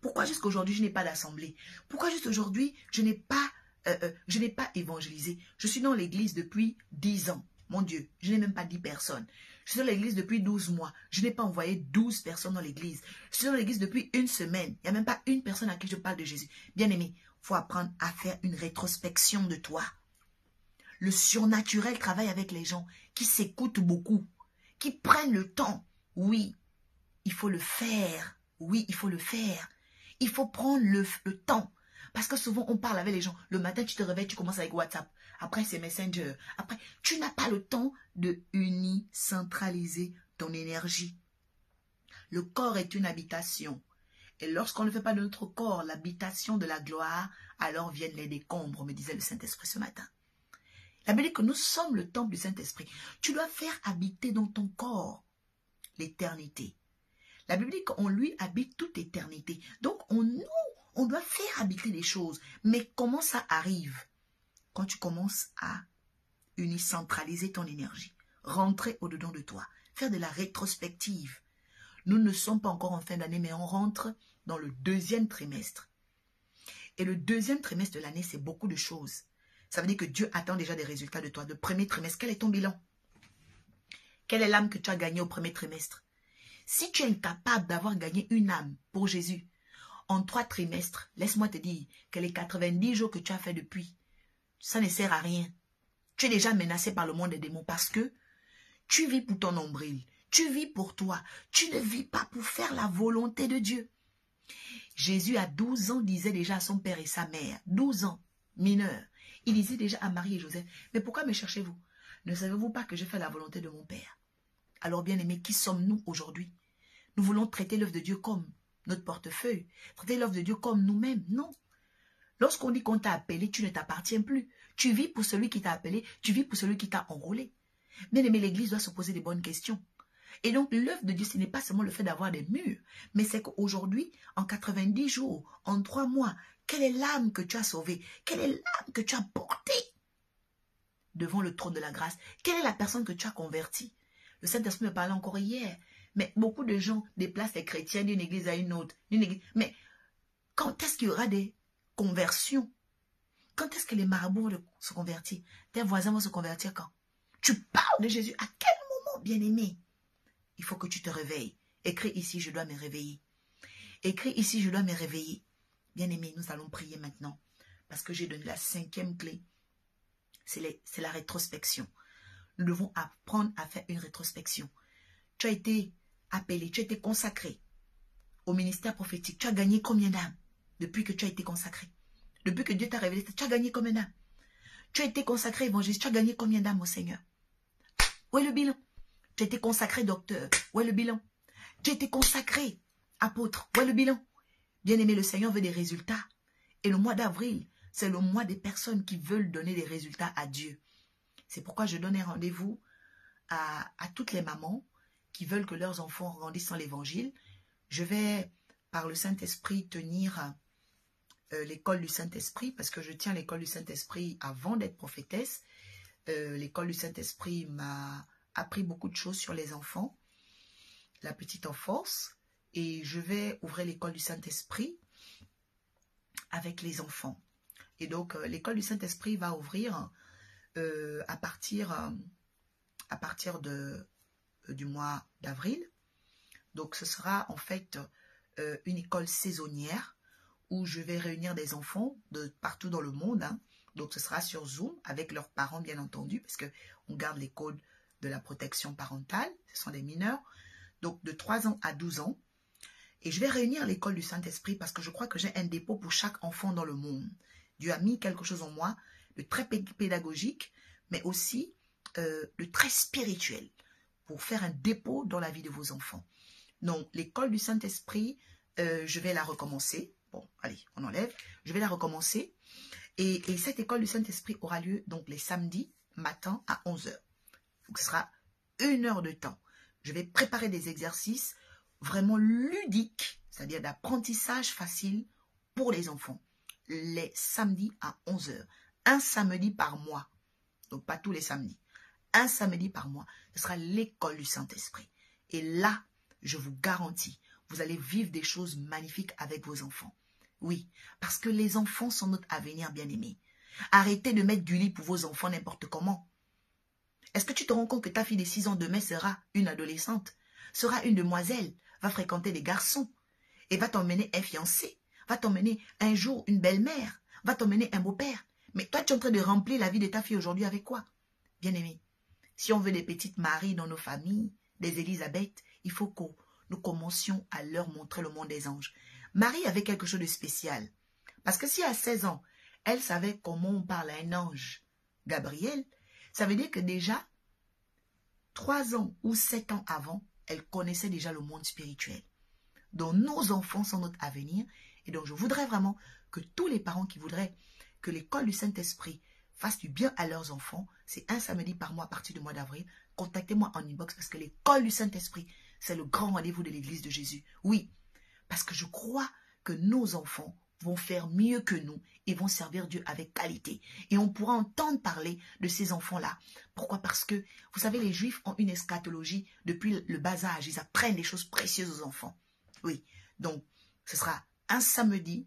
Pourquoi jusqu'à aujourd'hui je n'ai pas d'assemblée? Pourquoi jusqu'à aujourd'hui je n'ai pas évangélisé? Je suis dans l'église depuis 10 ans. Mon Dieu, je n'ai même pas 10 personnes. Je suis dans l'église depuis 12 mois. Je n'ai pas envoyé 12 personnes dans l'église. Je suis dans l'église depuis une semaine. Il n'y a même pas une personne à qui je parle de Jésus. Bien-aimé, il faut apprendre à faire une rétrospection de toi. Le surnaturel travaille avec les gens qui s'écoutent beaucoup, qui prennent le temps. Oui, il faut le faire. Oui, il faut le faire. Il faut prendre le temps. Parce que souvent, on parle avec les gens. Le matin, tu te réveilles, tu commences avec WhatsApp. Après, c'est Messenger. Après, tu n'as pas le temps de unicentraliser ton énergie. Le corps est une habitation. Et lorsqu'on ne fait pas de notre corps l'habitation de la gloire, alors viennent les décombres, me disait le Saint-Esprit ce matin. La Bible dit que nous sommes le temple du Saint-Esprit. Tu dois faire habiter dans ton corps l'éternité. La Bible dit qu'on lui habite toute éternité. Donc, on doit faire habiter des choses. Mais comment ça arrive? Quand tu commences à unicentraliser ton énergie, rentrer au-dedans de toi, faire de la rétrospective. Nous ne sommes pas encore en fin d'année, mais on rentre dans le deuxième trimestre. Et le deuxième trimestre de l'année, c'est beaucoup de choses. Ça veut dire que Dieu attend déjà des résultats de toi. Le premier trimestre, quel est ton bilan? Quelle est l'âme que tu as gagnée au premier trimestre? Si tu es incapable d'avoir gagné une âme pour Jésus en 3 trimestres, laisse-moi te dire que les 90 jours que tu as fait depuis, ça ne sert à rien. Tu es déjà menacé par le monde des démons parce que tu vis pour ton nombril. Tu vis pour toi. Tu ne vis pas pour faire la volonté de Dieu. Jésus, à 12 ans, disait déjà à son père et sa mère, 12 ans, mineur, il disait déjà à Marie et Joseph, mais pourquoi me cherchez-vous? Ne savez-vous pas que je fais la volonté de mon Père? Alors, bien-aimés, qui sommes-nous aujourd'hui? Nous voulons traiter l'œuvre de Dieu comme notre portefeuille, traiter l'œuvre de Dieu comme nous-mêmes. Non. Lorsqu'on dit qu'on t'a appelé, tu ne t'appartiens plus. Tu vis pour celui qui t'a appelé, tu vis pour celui qui t'a enrôlé. Bien-aimé, l'Église doit se poser des bonnes questions. Et donc, l'œuvre de Dieu, ce n'est pas seulement le fait d'avoir des murs, mais c'est qu'aujourd'hui, en 90 jours, en 3 mois, quelle est l'âme que tu as sauvée? Quelle est l'âme que tu as portée devant le trône de la grâce? Quelle est la personne que tu as convertie? Le Saint-Esprit me parlait encore hier. Mais beaucoup de gens déplacent les chrétiens d'une église à une autre. Mais quand est-ce qu'il y aura des conversions? Quand est-ce que les marabouts vont se convertir? Tes voisins vont se convertir quand? Tu parles de Jésus. À quel moment, bien-aimé? Il faut que tu te réveilles. Écris ici, je dois me réveiller. Écris ici, je dois me réveiller. Bien-aimé, nous allons prier maintenant. Parce que j'ai donné la 5e clé. C'est la rétrospection. Nous devons apprendre à faire une rétrospection. Tu as été appelé, tu as été consacré au ministère prophétique. Tu as gagné combien d'âmes depuis que tu as été consacré? Depuis que Dieu t'a révélé, tu as gagné combien d'âmes? Tu as été consacré évangéliste, tu as gagné combien d'âmes au Seigneur? Où est le bilan? Tu as été consacré docteur, où est le bilan? Tu as été consacré apôtre, où est le bilan? Bien-aimé, le Seigneur veut des résultats. Et le mois d'avril, c'est le mois des personnes qui veulent donner des résultats à Dieu. C'est pourquoi je donne un rendez-vous à toutes les mamans qui veulent que leurs enfants grandissent dans l'évangile. Je vais, par le Saint-Esprit, tenir l'école du Saint-Esprit, parce que je tiens l'école du Saint-Esprit avant d'être prophétesse. L'école du Saint-Esprit m'a appris beaucoup de choses sur les enfants, la petite enfance, et je vais ouvrir l'école du Saint-Esprit avec les enfants. Et donc, l'école du Saint-Esprit va ouvrir à partir du mois d'avril. Donc, ce sera en fait une école saisonnière où je vais réunir des enfants de partout dans le monde. Hein. Donc, ce sera sur Zoom avec leurs parents, bien entendu, parce qu'on garde les codes de la protection parentale. Ce sont des mineurs. Donc, de 3 ans à 12 ans. Et je vais réunir l'école du Saint-Esprit parce que je crois que j'ai un dépôt pour chaque enfant dans le monde. Dieu a mis quelque chose en moi de très pédagogique, mais aussi de très spirituel pour faire un dépôt dans la vie de vos enfants. Donc, l'école du Saint-Esprit, je vais la recommencer. Bon, allez, on enlève. Je vais la recommencer. Et cette école du Saint-Esprit aura lieu donc les samedis matin à 11 h. Donc, ce sera 1 heure de temps. Je vais préparer des exercices vraiment ludiques, c'est-à-dire d'apprentissage facile pour les enfants. Les samedis à 11 h. Un samedi par mois. Donc, pas tous les samedis. Un samedi par mois. Ce sera l'école du Saint-Esprit. Et là, je vous garantis, vous allez vivre des choses magnifiques avec vos enfants. Oui, parce que les enfants sont notre avenir, bien-aimés. Arrêtez de mettre du lit pour vos enfants n'importe comment. Est-ce que tu te rends compte que ta fille de 6 ans demain sera une adolescente, sera une demoiselle, va fréquenter des garçons et va t'emmener un fiancé, va t'emmener un jour une belle-mère, va t'emmener un beau-père. Mais toi, tu es en train de remplir la vie de ta fille aujourd'hui avec quoi? Bien-aimé, si on veut des petites Maries dans nos familles, des Élisabeth, il faut que nous commencions à leur montrer le monde des anges. Marie avait quelque chose de spécial Parce que si à 16 ans, elle savait comment on parle à un ange, Gabriel, ça veut dire que déjà, 3 ans ou 7 ans avant, elle connaissait déjà le monde spirituel. Donc nos enfants sont notre avenir. Et donc je voudrais vraiment que tous les parents qui voudraient que l'école du Saint-Esprit fasse du bien à leurs enfants, c'est un samedi par mois à partir du mois d'avril, contactez-moi en inbox parce que l'école du Saint-Esprit, c'est le grand rendez-vous de l'Église de Jésus. Oui, parce que je crois que nos enfants vont faire mieux que nous et vont servir Dieu avec qualité. Et on pourra entendre parler de ces enfants-là. Pourquoi? Parce que, vous savez, les Juifs ont une eschatologie depuis le bas âge. Ils apprennent des choses précieuses aux enfants. Oui, donc ce sera un samedi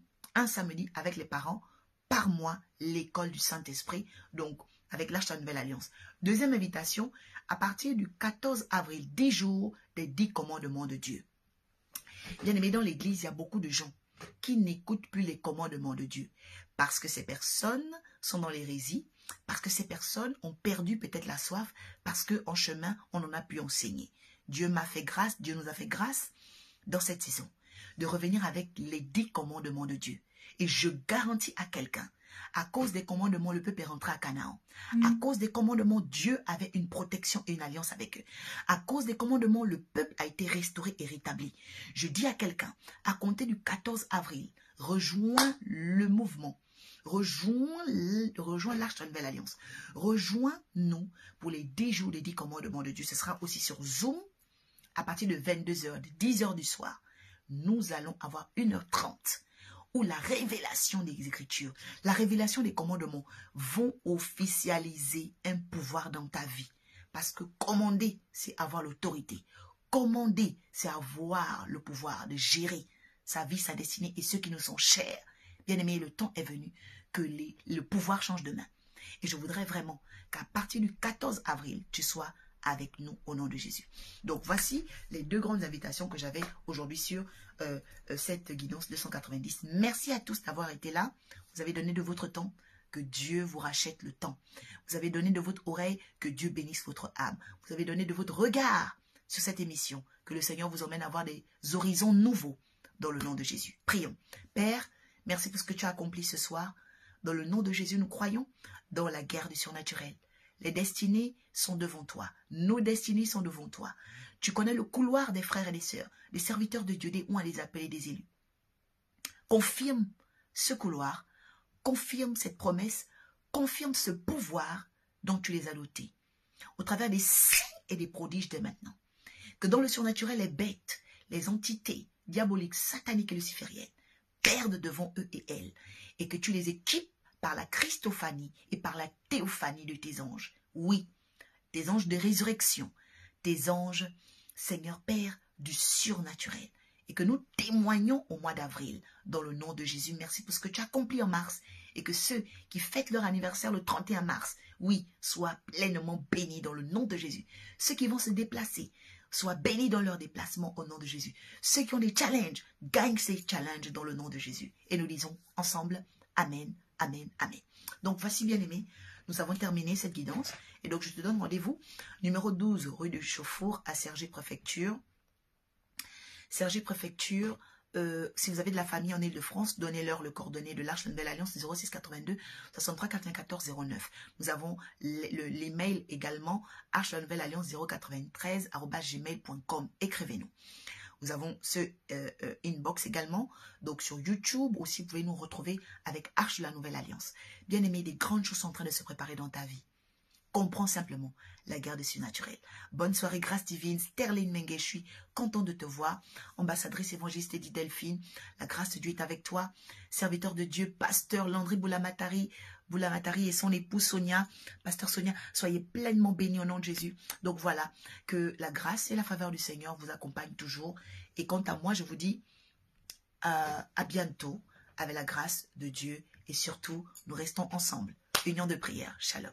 avec les parents, par mois, l'école du Saint-Esprit, donc avec l'Arche de la Nouvelle Alliance. Deuxième invitation, à partir du 14 avril, 10 jours des 10 commandements de Dieu. Bien aimé, dans l'église, il y a beaucoup de gens qui n'écoutent plus les commandements de Dieu parce que ces personnes sont dans l'hérésie, parce que ces personnes ont perdu peut-être la soif, parce qu'en chemin, on en a pu enseigner. Dieu m'a fait grâce, Dieu nous a fait grâce dans cette saison de revenir avec les 10 commandements de Dieu. Et je garantis à quelqu'un, à cause des commandements, le peuple est rentré à Canaan. À cause des commandements, Dieu avait une protection et une alliance avec eux. À cause des commandements, le peuple a été restauré et rétabli. Je dis à quelqu'un, à compter du 14 avril, rejoins le mouvement. Rejoins l'Arche de la Nouvelle Alliance. Rejoins-nous pour les 10 jours des 10 commandements de Dieu. Ce sera aussi sur Zoom à partir de 22h, de 10h du soir. Nous allons avoir 1h30 où la révélation des Écritures, la révélation des commandements vont officialiser un pouvoir dans ta vie. Parce que commander, c'est avoir l'autorité. Commander, c'est avoir le pouvoir de gérer sa vie, sa destinée et ceux qui nous sont chers. Bien aimé, le temps est venu que le pouvoir change de main. Et je voudrais vraiment qu'à partir du 14 avril, tu sois avec nous au nom de Jésus. Donc voici les 2 grandes invitations que j'avais aujourd'hui sur cette guidance 290. Merci à tous d'avoir été là. Vous avez donné de votre temps. Que Dieu vous rachète le temps. Vous avez donné de votre oreille. Que Dieu bénisse votre âme. Vous avez donné de votre regard sur cette émission. Que le Seigneur vous emmène à avoir des horizons nouveaux dans le nom de Jésus. Prions. Père, merci pour ce que tu as accompli ce soir. Dans le nom de Jésus, nous croyons dans la guerre du surnaturel. Les destinées sont devant toi. Nos destinées sont devant toi. Tu connais le couloir des frères et des sœurs, des serviteurs de Dieu, des on les appelés des élus. Confirme ce couloir, confirme cette promesse, confirme ce pouvoir dont tu les as dotés. Au travers des signes et des prodiges dès maintenant. Que dans le surnaturel, les bêtes, les entités diaboliques, sataniques et lucifériennes perdent devant eux et elles. Et que tu les équipes par la Christophanie et par la théophanie de tes anges. Oui, tes anges de résurrection, tes anges, Seigneur Père, du surnaturel. Et que nous témoignons au mois d'avril, dans le nom de Jésus. Merci pour ce que tu as accompli en mars. Et que ceux qui fêtent leur anniversaire le 31 mars, oui, soient pleinement bénis dans le nom de Jésus. Ceux qui vont se déplacer, soient bénis dans leur déplacement au nom de Jésus. Ceux qui ont des challenges, gagnent ces challenges dans le nom de Jésus. Et nous disons ensemble, Amen. Amen, amen. Donc, voici, bien-aimés, nous avons terminé cette guidance. Et donc, je te donne rendez-vous, numéro 12, rue du Chauffour, à Cergy-Préfecture. Cergy-Préfecture, si vous avez de la famille en Ile-de-France, donnez-leur le coordonné de l'Arche de la Nouvelle Alliance, 06 82 63 94 09. Nous avons l'email également, arche de la Nouvelle Alliance 093 @gmail.com. Écrivez-nous. Nous avons ce inbox également, donc sur YouTube aussi, vous pouvez nous retrouver avec Arche de la Nouvelle Alliance. Bien aimé, des grandes choses sont en train de se préparer dans ta vie. Comprends simplement la guerre des surnaturels. Bonne soirée, grâce divine, Sterling Mengue, je suis content de te voir. Ambassadrice évangéliste Edith Delphine, la grâce de Dieu est avec toi. Serviteur de Dieu, pasteur Landry Boulamatari et son épouse Sonia. Pasteur Sonia, soyez pleinement bénis au nom de Jésus. Donc voilà, que la grâce et la faveur du Seigneur vous accompagnent toujours. Et quant à moi, je vous dis à bientôt avec la grâce de Dieu. Et surtout, nous restons ensemble. Union de prière. Shalom.